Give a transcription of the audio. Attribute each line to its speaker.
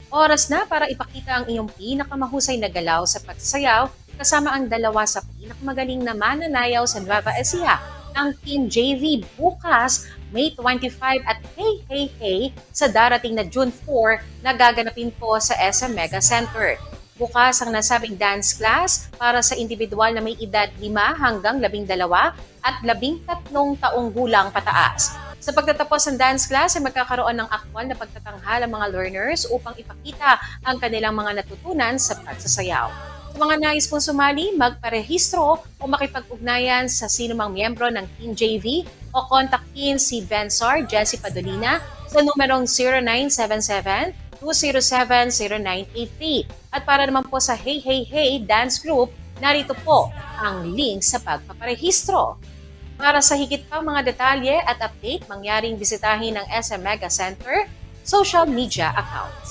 Speaker 1: Oras na para ipakita ang iyong pinakamahusay na galaw sa pagsasayaw kasama ang dalawa sa pinakamagaling na mananayaw sa Nueva Ecija, ang Team JV bukas, May 25 at Hey Hey Hey sa darating na June 4 na gaganapin po sa SM Mega Center. Bukas ang nasabing dance class para sa individual na may edad 5 hanggang 12 at 13 taong gulang pataas. Sa pagtatapos ng dance class ay magkakaroon ng aktwal na pagtatanghal ang mga learners upang ipakita ang kanilang mga natutunan sa pagsasayaw. Sa mga nais pong sumali, magparehistro o makipag-ugnayan sa sinumang miyembro ng Team JV o kontakin si Bensar Jessie Padolina sa numerong 0977-207-0983. At para naman po sa Hey Hey Hey Dance Group, narito po ang link sa pagpaparehistro. Para sa higit pang mga detalye at update, mangyaring bisitahin ng SM Mega Center social media accounts.